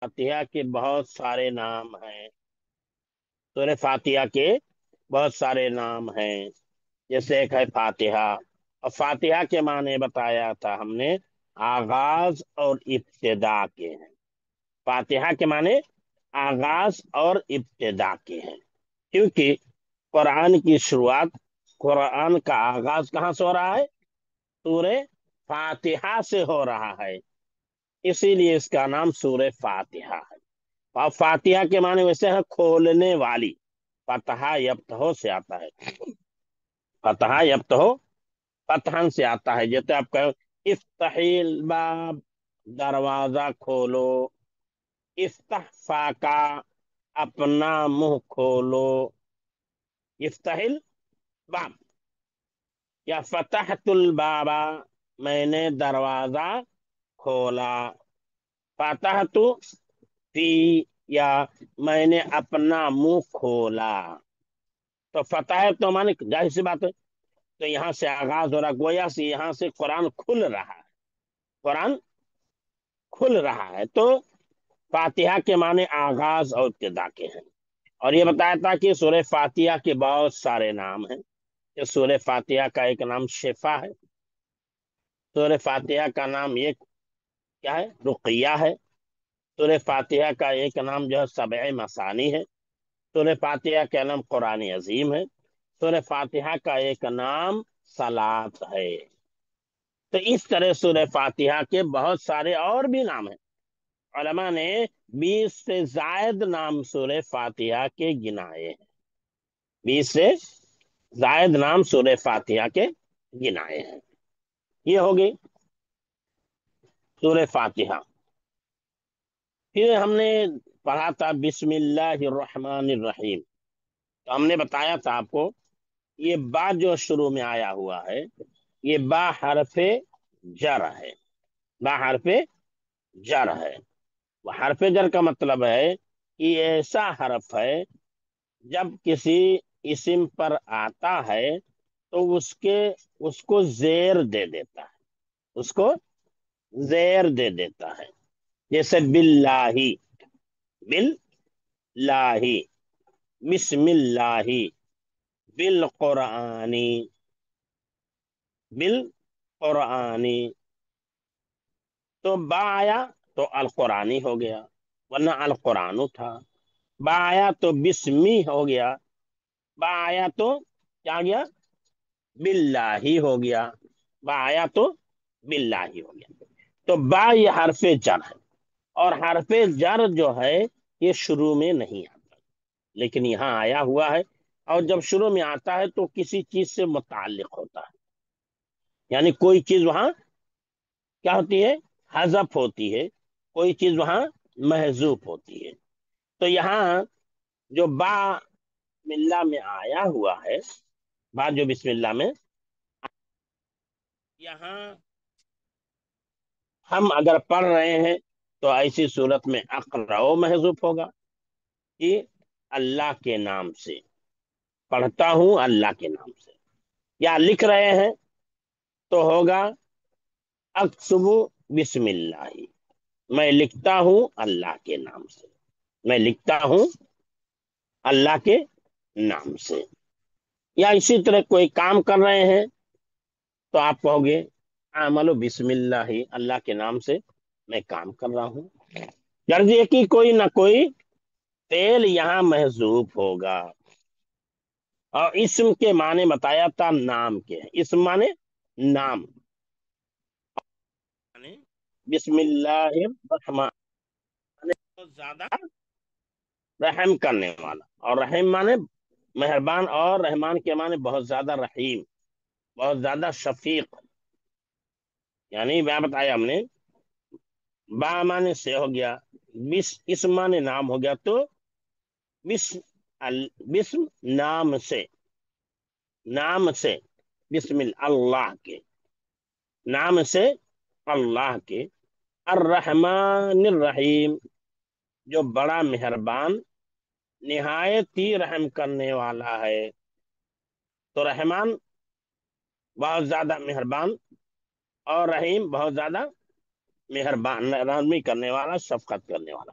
فاتحہ کے بہت سارے نام ہیں۔ سورہ فاتحہ کے بہت سارے نام ہیں، جیسے ایک ہے فاتحہ، اور فاتحہ کے معنی بتایا تھا ہم نے، آغاز اور ابتدا کے ہیں۔ فاتحہ کے معنی آغاز اور ابتدا کے ہیں، کیونکہ قرآن کی شروعات، قرآن کا آغاز کہاں سے ہو رہا ہے؟ سورہ فاتحہ سے ہو رہا ہے، اسی لیے اس کا نام سورہ فاتحہ ہے۔ اور فاتحہ کے معنی ویسے ہے کھولنے والی، فتح یفتح سے آتا ہے، فتح یفتح فتحن سے آتا ہے، جیسے آپ کہو افتحی الباب، دروازہ کھولو، افتح فاکا، اپنا منہ کھولو، افتح الباب، یا فتحت البابا، میں نے دروازہ کھولا، فتحت فی، یا میں نے اپنا منہ کھولا۔ تو فتح تو مانے ظاہر سی بات ہے، تو یہاں سے آغاز ہو رہا، گویا سے یہاں سے قرآن کھل رہا ہے، قرآن کھل رہا ہے۔ تو فاتحہ کے معنی آغاز اور ابتدا کے ہیں، اور یہ بتایا تھا کہ سورہ فاتحہ کے بہت سارے نام ہیں، کہ سورہ فاتحہ کا ایک نام شفا ہے، سورہ فاتحہ کا نام ایک کیا ہے؟ رقیہ ہے، سورہ فاتحہ کا ایک نام جو ہے سبع مثانی ہے، سورہ فاتحہ کا نام قرآن عظیم ہے، سورہ فاتحہ کا ایک نام صلاۃ ہے۔ تو اس طرح سورہ فاتحہ کے بہت سارے اور بھی نام ہیں، علماء نے 20 سے زائد نام سورہ فاتحہ کے گنائے ہیں، 20 سے زائد نام سورہ فاتحہ کے گنائے ہیں۔ یہ ہوگی سورہ فاتحہ۔ پھر ہم نے پڑھا تھا بسم اللہ الرحمن الرحیم، تو ہم نے بتایا تھا آپ کو، یہ با جو شروع میں آیا ہوا ہے، یہ با حرف جر ہے، با حرف جر ہے۔ وہ حرف جر کا مطلب ہے کہ یہ ایسا حرف ہے جب کسی اسم پر آتا ہے تو اس کو زیر دے دیتا ہے، اس کو زیر دے دیتا ہے، جیسے باللہ، باللہ، بسم اللہ، بالقرآن، بالقرآن۔ تو با آیا تو القرآنی ہو گیا، ورنہ القرآن تھا۔ با آیا تو بسمی ہو گیا، با آیا تو کیا گیا؟ باللہ ہو گیا، با آیا تو باللہ ہو گیا۔ تو با یہ حرف جر ہے، اور حرف جر جو ہے یہ شروع میں نہیں آتا، لیکن یہاں آیا ہوا ہے، اور جب شروع میں آتا ہے تو کسی چیز سے متعلق ہوتا ہے، یعنی کوئی چیز وہاں کیا ہوتی ہے؟ حذف ہوتی ہے، کوئی چیز وہاں محذوف ہوتی ہے۔ تو یہاں جو با بسم اللہ میں آیا ہوا ہے، با جو بسم اللہ میں، یہاں ہم اگر پڑھ رہے ہیں تو ایسی صورت میں اقرأ محذوف ہوگا، کہ اللہ کے نام سے پڑھتا ہوں، اللہ کے نام سے، یا لکھ رہے ہیں تو ہوگا اکتب بسم اللہ، میں لکھتا ہوں اللہ کے نام سے، میں لکھتا ہوں اللہ کے نام سے۔ یا اسی طرح کوئی کام کر رہے ہیں تو آپ کہو گے عمل بسم اللہ، اللہ کے نام سے میں کام کر رہا ہوں، غرض یہ کہ کوئی نہ کوئی فعل یہاں محذوف ہوگا۔ اور اسم کے معنی بتایا تھا نام کے، اسم معنی نام، یعنی بسم اللہ الرحمن، بہت زیادہ رحم کرنے والا، اور رحم معنی مہربان، اور رحمان کے معنی بہت زیادہ رحیم، بہت زیادہ شفیق، یعنی میں بتایا ہم نے، با معنی سے ہو گیا، اسم معنی نام ہو گیا، تو بسم بسم نام سے، نام سے، بسم اللہ کے نام سے، اللہ کے، الرحمن الرحیم، جو بڑا مہربان نہایت ہی رحم کرنے والا ہے۔ تو رحمان بہت زیادہ مہربان، اور رحیم بہت زیادہ مہربان، رحمی کرنے والا، شفقت کرنے والا۔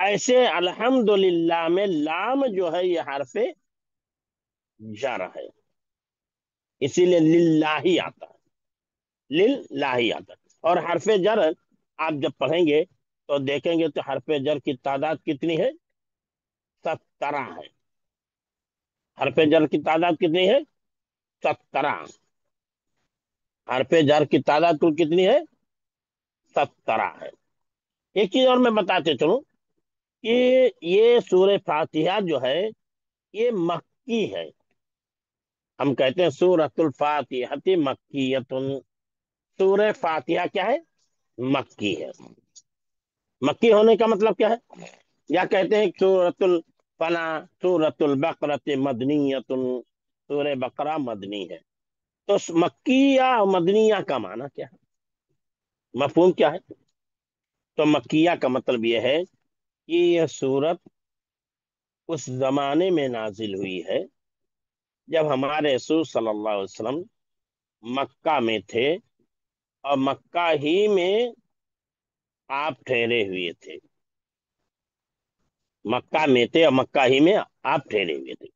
ایسے الحمدللہ میں لام جو ہے یہ حرف جر ہے، اسی لیے للہ آتا ہے، للہ آتا ہے۔ اور حرف جر آپ جب پڑھیں گے تو دیکھیں گے تو حرف جر کی تعداد کتنی ہے؟ 17 ہے۔ حرف جر کی تعداد کتنی ہے؟ 17۔ حرف جر کی تعداد کل کتنی ہے؟ 17 ہے۔ ایک چیز اور میں بتاتے چلوں کہ یہ سورہ فاتحہ جو ہے یہ مکی ہے۔ ہم کہتے ہیں سورۃ الفاتحہ مکیۃ، سورہ فاتحہ کیا ہے؟ مکی ہے۔ مکی ہونے کا مطلب کیا ہے؟ یا کہتے ہیں سورۃ الفلا، سورۃ البقرۃ مدنیۃ، سورہ بقرہ مدنی ہے۔ تو مکیہ اور مدنیہ کا معنی کیا ہے، مفہوم کیا ہے؟ تو مکیہ کا مطلب یہ ہے کہ یہ سورت اس زمانے میں نازل ہوئی ہے جب ہمارے رسول صلی اللہ علیہ وسلم مکہ میں تھے، اور مکہ ہی میں آپ ٹھہرے ہوئے تھے۔ مکہ میں تھے اور مکہ ہی میں آپ ٹھہرے ہوئے تھے۔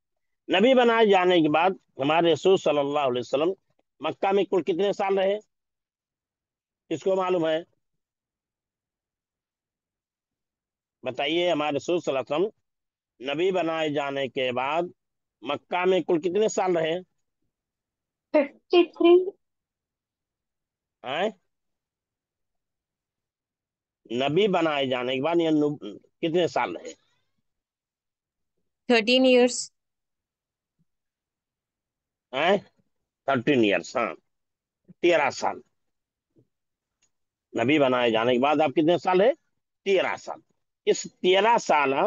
نبی بنائے جانے کے بعد ہمارے رسول صلی اللہ علیہ وسلم مکہ میں کل کتنے سال رہے؟ کس کو معلوم ہے؟ بتائیے، ہمارے رسول صلی اللہ علیہ وسلم نبی بنائے جانے کے بعد مکہ میں کل کتنے سال رہے؟ 53. آئے؟ نبی بنائے جانے کے بعد یہ کتنے سال رہے؟ 13 years. آئے؟ 13 ایئرس، ہاں، 13 سال۔ نبی بنائے جانے کے بعد آپ کتنے سال ہے؟ 13 سال۔ اس 13 سالہ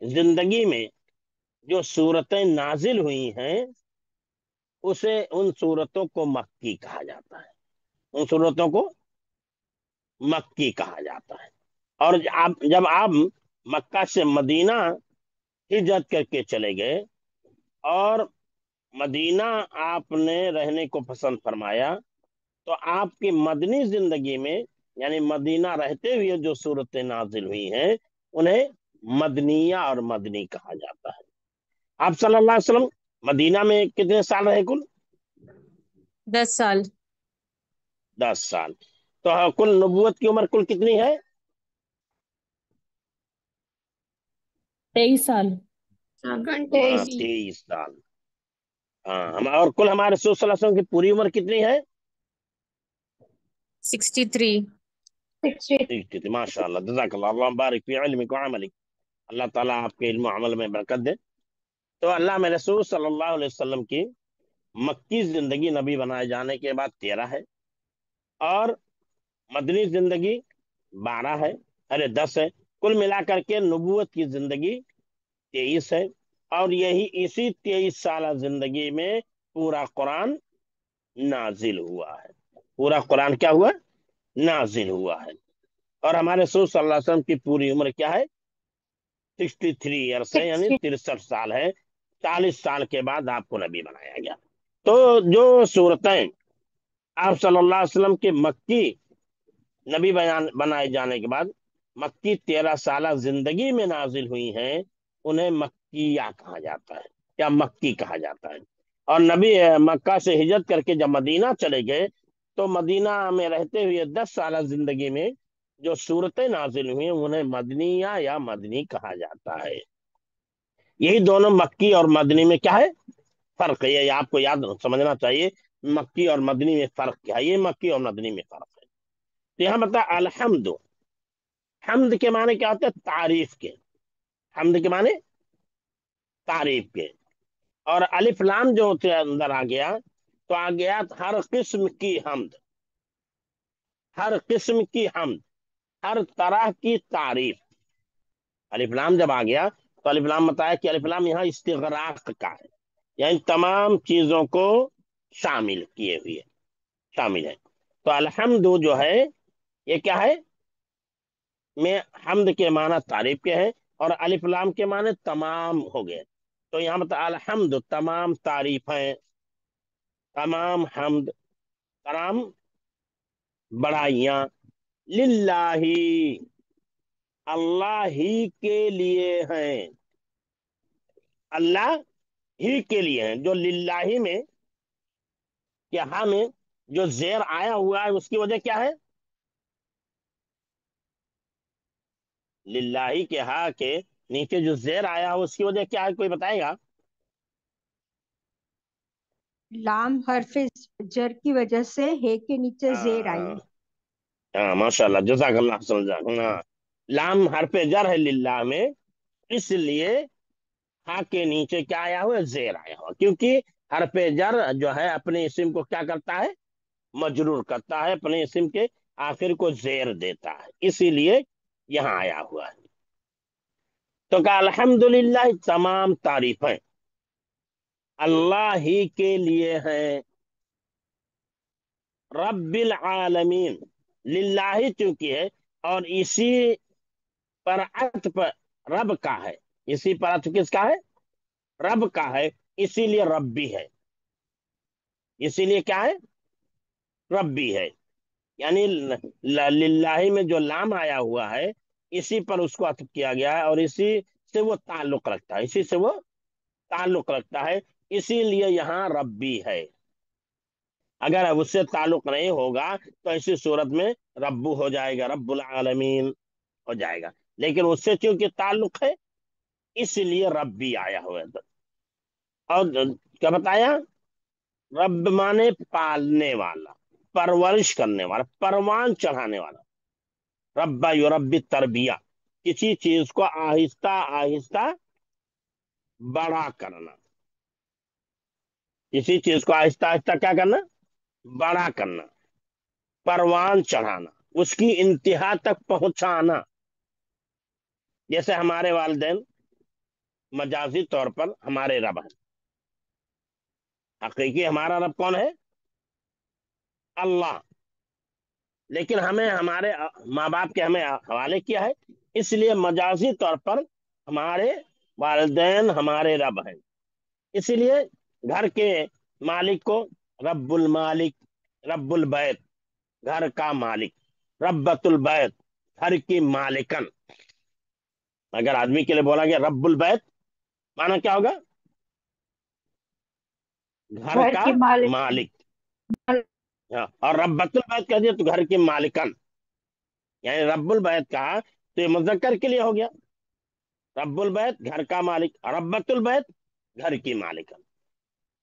زندگی میں جو صورتیں نازل ہوئی ہیں اسے ان صورتوں کو مکی کہا جاتا ہے، ان صورتوں کو مکی کہا جاتا ہے۔ اور جب آپ مکہ سے مدینہ ہجرت کر کے چلے گئے اور مدینہ آپ نے رہنے کو پسند فرمایا، تو آپ کی مدنی زندگی میں یعنی مدینہ رہتے ہوئے جو صورتیں نازل ہوئی ہیں انہیں مدنیہ اور مدنی کہا جاتا ہے۔ آپ صلی اللہ علیہ وسلم مدینہ میں کتنے سال رہے کل؟ 10 سال. 10 سال۔ تو کل نبوت کی عمر کل کتنی ہے؟ 23 سال. ہاں، 23. 23 سال۔ ہاں، اور کل ہمارے رسول صلی اللہ علیہ وسلم کی پوری عمر کتنی ہے؟ 63. 60. ماشاء اللہ، جزاک اللہ، اللہ بارک فی علمک و عملک۔ اللہ تعالیٰ آپ کے علم و عمل میں برکت دے۔ تو اللہ میں رسول صلی اللہ علیہ وسلم کی مکی زندگی نبی بنائے جانے کے بعد 13 ہے، اور مدنی زندگی 12 ہے، ارے 10 ہے۔ کل ملا کر کے نبوت کی زندگی 23 ہے، اور یہی اسی 23 سالہ زندگی میں پورا قرآن نازل ہوا ہے۔ پورا قرآن کیا ہوا؟ نازل ہوا ہے۔ اور ہمارے رسول صلی اللہ علیہ وسلم کی پوری عمر کیا ہے؟ 63 ایئرس ہے، یعنی 60. 63 سال ہے۔ 40 سال کے بعد آپ کو نبی بنایا گیا۔ تو جو صورتیں آپ صلی اللہ علیہ وسلم کے مکی نبی بنائے جانے کے بعد مکی 13 سالہ زندگی میں نازل ہوئی ہیں انہیں مکیہ کہا جاتا ہے، یا مکی کہا جاتا ہے۔ اور نبی مکہ سے ہجرت کر کے جب مدینہ چلے گئے تو مدینہ میں رہتے ہوئے 10 سالہ زندگی میں جو صورتیں نازل ہوئی ہیں انہیں مدنیہ یا مدنی کہا جاتا ہے۔ یہی دونوں مکی اور مدنی میں کیا ہے؟ فرق ہے، یہ آپ کو یاد سمجھنا چاہیے، مکی اور مدنی میں فرق کیا ہے، یہ مکی اور مدنی میں فرق ہے۔ تو یہاں بتا الحمد، حمد کے معنی کیا ہوتے ہیں؟ تعریف کے۔ حمد کے معنی تعریف کے۔ اور الف لام جو ہوتے اندر آ گیا تو آ گیا ہر قسم کی حمد، ہر قسم کی حمد، ہر طرح کی تعریف۔ الف لام جب آ گیا تو الف لام بتایا کہ الف لام یہاں استغراق کا ہے، یعنی تمام چیزوں کو شامل کیے ہوئے شامل ہے۔ تو الحمد جو ہے یہ کیا ہے؟ میں حمد کے معنی تعریف کے ہیں، اور الف لام کے معنی تمام ہو گئے۔ تو یہاں بتا الحمد تمام تعریفیں، تمام حمد، تمام بڑائیاں، للہ اللہ ہی کے لیے ہیں، اللہ ہی کے لیے ہیں۔ جو للہ میں کہ ہاں میں جو زیر آیا ہوا ہے اس کی وجہ کیا ہے؟ للہ کے ہاں کے نیچے جو زیر آیا ہو اس کی وجہ کیا ہے، کوئی بتائے گا؟ لام حرف جر کی وجہ سے ہے کے نیچے زیر آئی ہاں ہے۔ ہاں ماشاء اللہ، جزاک اللہ سمجھا۔ ہاں لام حرف جر ہے للہ میں، اس لیے ہاں کے نیچے کیا آیا ہوا ہے؟ زیر آیا ہوا، کیونکہ حرف جر جو ہے اپنے اسم کو کیا کرتا ہے؟ مجرور کرتا ہے، اپنے اسم کے آخر کو زیر دیتا ہے، اسی لیے یہاں آیا ہوا ہے۔ تو کہا الحمدللہ، تمام تعریفیں اللہ ہی کے لیے ہیں، رب العالمین، للہ چونکہ ہے اور اسی پر عطف رب کا ہے، اسی پر عطف کس کا ہے؟ رب کا ہے، اسی لیے ربی ہے، اسی لیے کیا ہے؟ ربی ہے۔ یعنی للہ میں جو لام آیا ہوا ہے اسی پر اس کو عطف کیا گیا ہے اور اسی سے وہ تعلق رکھتا ہے، اسی سے وہ تعلق رکھتا ہے، اسی لیے یہاں ربی ہے۔ اگر اب اس سے تعلق نہیں ہوگا تو ایسی صورت میں ربو ہو جائے گا، رب العالمین ہو جائے گا، لیکن اس سے چونکہ تعلق ہے اس لیے ربی آیا ہوا ہے۔ اور کیا بتایا؟ رب مانے پالنے والا، پرورش کرنے والا، پروان چڑھانے والا۔ ربا یربی تربیہ، کسی چیز کو آہستہ آہستہ بڑا کرنا، کسی چیز کو آہستہ آہستہ کیا کرنا؟ بڑا کرنا، پروان چڑھانا، اس کی انتہا تک پہنچانا۔ جیسے ہمارے والدین مجازی طور پر ہمارے رب ہیں، حقیقی ہمارا رب کون ہے؟ اللہ، لیکن ہمیں ہمارے ماں باپ کے ہمیں حوالے کیا ہے، اس لیے مجازی طور پر ہمارے والدین ہمارے رب ہیں۔ اسی لیے گھر کے مالک کو رب المالک، رب البیت گھر کا مالک، ربت البیت گھر کی مالکن۔ اگر آدمی کے لیے بولا گیا رب البیت، مانا کیا ہوگا؟ گھر گھر کا کی مالک۔ مالک۔ ہاں، اور ربت البیت کہہ دیا تو گھر کی مالکن، یعنی رب البیت کہا تو یہ مذکر کے لیے ہو گیا، رب البیت گھر کا مالک، ربت البیت گھر کی مالکن۔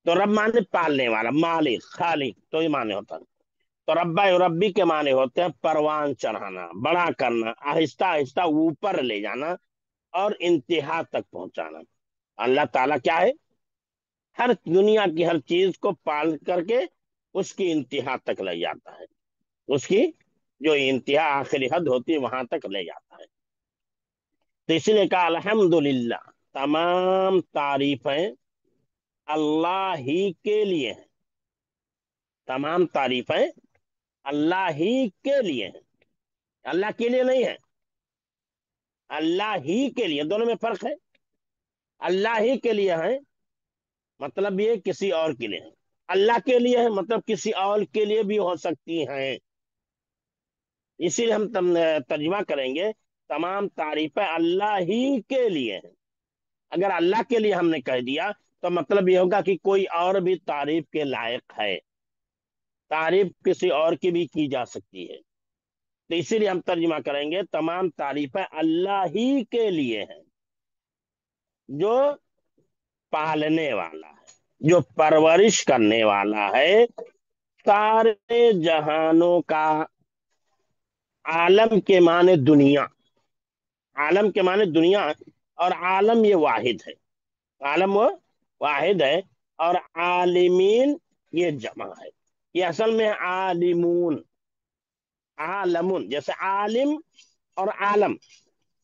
تو رب مانے پالنے والا، مالک، خالق، تو یہ مانے ہوتا ہے۔ تو ربا ربی کے معنی ہوتے ہیں پروان چڑھانا، بڑا کرنا، آہستہ آہستہ اوپر لے جانا اور انتہا تک پہنچانا۔ اللہ تعالیٰ کیا ہے؟ ہر دنیا کی ہر چیز کو پال کر کے اس کی انتہا تک لے جاتا ہے، اس کی جو انتہا آخری حد ہوتی ہے وہاں تک لے جاتا ہے۔ تو اس نے کہا الحمدللہ، تمام تعریفیں اللہ ہی کے لیے ہیں، تمام تعریفیں اللہ ہی کے لیے ہیں، اللہ کے لیے نہیں ہے، اللہ ہی کے لیے، دونوں میں فرق ہے۔ اللہ ہی کے لیے ہے مطلب یہ کسی اور کے لیے ہے، اللہ کے لیے ہے مطلب کسی اور کے لیے بھی ہو سکتی ہیں۔ اسی لیے ہم ترجمہ کریں گے تمام تعریفیں اللہ ہی کے لیے ہیں۔ اگر اللہ کے لیے ہم نے کہہ دیا تو مطلب یہ ہوگا کہ کوئی اور بھی تعریف کے لائق ہے، تعریف کسی اور کی بھی کی جا سکتی ہے، تو اسی لیے ہم ترجمہ کریں گے تمام تعریفیں اللہ ہی کے لیے ہیں، جو پالنے والا ہے، جو پرورش کرنے والا ہے سارے جہانوں کا۔ عالم کے معنی دنیا، عالم کے معنی دنیا، اور عالم یہ واحد ہے، عالم وہ واحد ہے، اور عالمین یہ جمع ہے، یہ اصل میں عالمون، عالمون، جیسے عالم اور عالم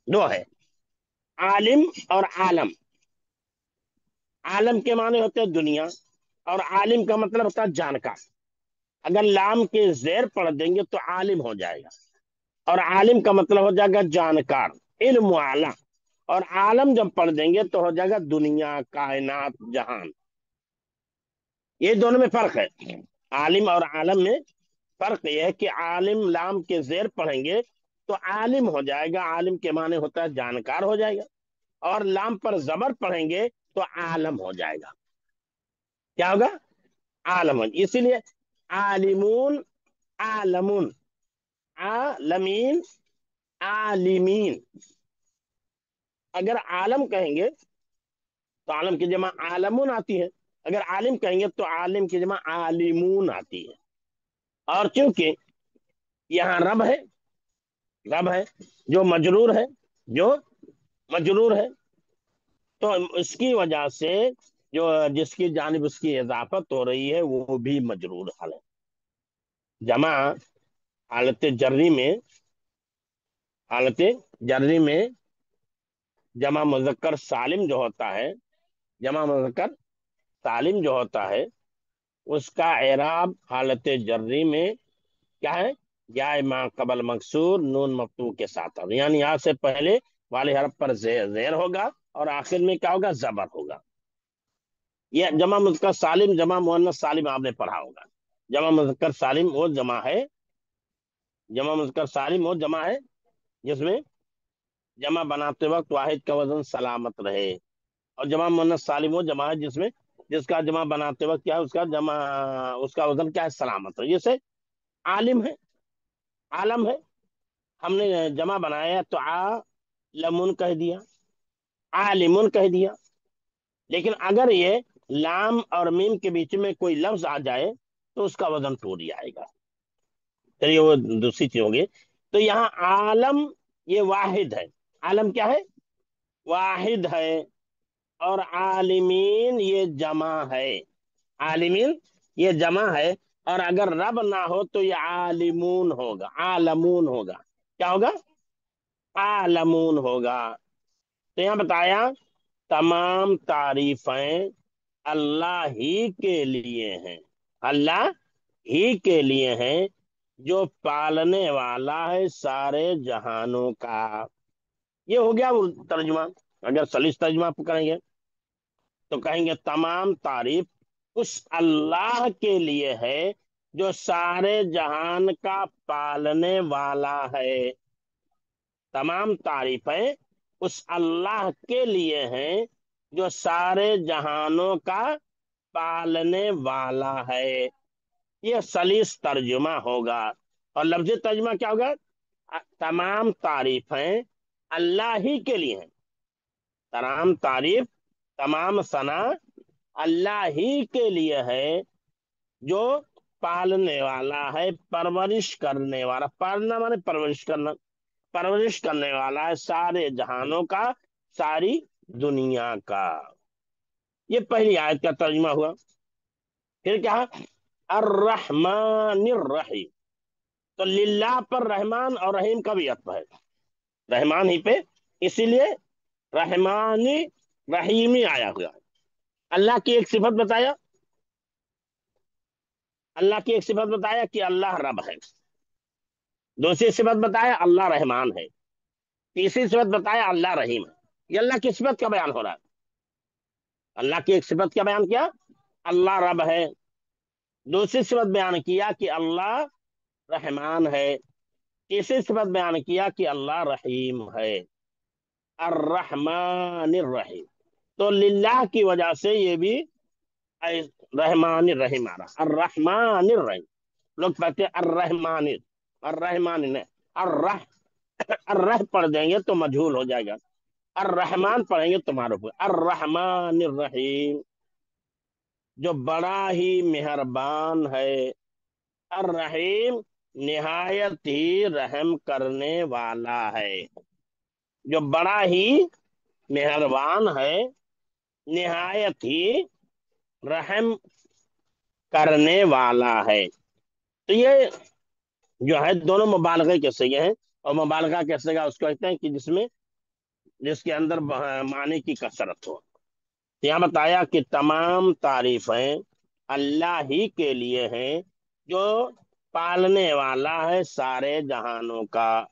دو ہے، عالم اور عالم۔ عالم کے معنی ہوتے ہیں دنیا، اور عالم کا مطلب ہوتا ہے جانکار۔ اگر لام کے زیر پڑھ دیں گے تو عالم ہو جائے گا، اور عالم کا مطلب ہو جائے گا جانکار، علم والا، اور عالم جب پڑھ دیں گے تو ہو جائے گا دنیا، کائنات، جہان۔ یہ دونوں میں فرق ہے، عالم اور عالم میں فرق یہ ہے کہ عالم لام کے زیر پڑھیں گے تو عالم ہو جائے گا. عالم کے معنی ہوتا ہے جانکار ہو جائے گا. اور لام پر زبر پڑھیں گے تو عالم ہو جائے گا. کیا ہوگا؟ عالم. اسی لیے عالمون، عالمون، عالمین، عالمین. اگر عالم کہیں گے تو عالم کی جمع عالمون آتی ہے. اگر عالم کہیں گے تو عالم کی جمع عالمون آتی ہے. اور چونکہ یہاں رب ہے، رب ہے جو مجرور ہے، جو مجرور ہے، تو اس کی وجہ سے جو جس کی جانب اس کی اضافت ہو رہی ہے وہ بھی مجرور حال ہے. جمع حالت جری میں، حالت جری میں جمع مذکر سالم جو ہوتا ہے، جمع مذکر سالم جو ہوتا ہے اس کا اعراب حالت جری میں کیا ہے؟ یا ما قبل مکسور نون مفتوح کے ساتھ. یعنی یہاں سے پہلے والے حرف پر زیر ہوگا اور آخر میں کیا ہوگا؟ زبر ہوگا. یہ جمع مذکر سالم، جمع مؤنث سالم آپ نے پڑھا ہوگا. جمع مذکر سالم وہ جمع ہے، جمع مذکر سالم وہ جمع ہے جس میں جمع بناتے وقت واحد کا وزن سلامت رہے. اور جمع مؤنث سالم وہ جمع ہے جس کا جمع بناتے وقت کیا ہے؟ اس کا وزن کیا ہے؟ سلامت رہے. جیسے عالم ہے، عالم ہے، ہم نے جمع بنایا تو عالمون کہہ دیا، عالمون کہہ دیا. لیکن اگر یہ لام اور میم کے بیچ میں کوئی لفظ آ جائے تو اس کا وزن ٹوٹ جائے گا. چلیے وہ دوسری چیز ہوگی. تو یہاں عالم یہ واحد ہے. عالم کیا ہے؟ واحد ہے. اور عالمین یہ جمع ہے. عالمین یہ جمع ہے. اور اگر رب نہ ہو تو یہ عالمون ہوگا، عالمون ہوگا. کیا ہوگا؟ عالمون ہوگا. تو یہاں بتایا تمام تعریفیں اللہ ہی کے لیے ہیں، اللہ ہی کے لیے ہیں جو پالنے والا ہے سارے جہانوں کا. یہ ہو گیا وہ ترجمہ. اگر سلیس ترجمہ کریں گے تو کہیں گے تمام تعریف اس اللہ کے لیے ہے جو سارے جہان کا پالنے والا ہے. تمام تعریفیں اس اللہ کے لیے ہیں جو سارے جہانوں کا پالنے والا ہے. یہ سلیس ترجمہ ہوگا. اور لفظی ترجمہ کیا ہوگا؟ تمام تعریفیں اللہ ہی کے لیے ہیں. تمام تعریف، تمام ثنا اللہ ہی کے لیے ہے جو پالنے والا ہے، پرورش کرنے والا. پالنا مانے پرورش کرنا، پرورش کرنے والا ہے سارے جہانوں کا، ساری دنیا کا. یہ پہلی آیت کا ترجمہ ہوا. پھر کیا؟ الرحمن الرحیم. تو للہ پر رحمان اور رحیم کا بھی عطف ہے، رحمان ہی پہ، اسی لیے رحمانی رحیمی آیا ہوا ہے. اللہ کی ایک صفت بتایا، اللہ کی ایک صفت بتایا کہ اللہ رب ہے. دوسری صفت بتایا اللہ رحمان ہے. تیسری صفت بتایا اللہ رحیم ہے. یہ اللہ کی صفت کا بیان ہو رہا ہے. اللہ کی ایک صفت کا بیان کیا؟ اللہ رب ہے. دوسری صفت بیان کیا کہ اللہ رحمان ہے. تیسری صفت بیان کیا کہ اللہ رحیم ہے. الرحمن الرحیم. تو للہ کی وجہ سے یہ بھی رحمان الرحیم آ رہا. الرحمن الرحیم. لوگ کہتے ہیں الرحمن، الرحمن نے الرح الرح پڑھ دیں گے تو مجہول ہو جائے گا. الرحمن پڑھیں گے تو معروف ہے. الرحمن الرحیم جو بڑا ہی مہربان ہے. الرحیم نہایت ہی رحم کرنے والا ہے. جو بڑا ہی مہربان ہے، نہایت ہی رحم کرنے والا ہے. تو یہ جو ہے دونوں مبالغے کے صیغے ہیں. اور مبالغہ کے صیغہ اس کو کہتے ہیں کہ جس کے اندر معنی کی کثرت ہو. یہاں بتایا کہ تمام تعریفیں اللہ ہی کے لیے ہیں جو پالنے والا ہے سارے جہانوں کا.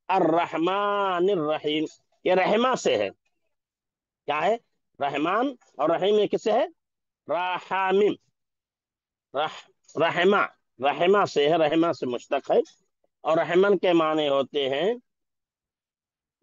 الرحمن الرحیم یہ رحمہ سے ہے. کیا ہے؟ رحمان. اور رحیم یہ کس سے ہے؟ رحامیم. رحمہ، رحمہ سے ہے، رحمہ سے مشتق ہے. اور رحمن کے معنی ہوتے ہیں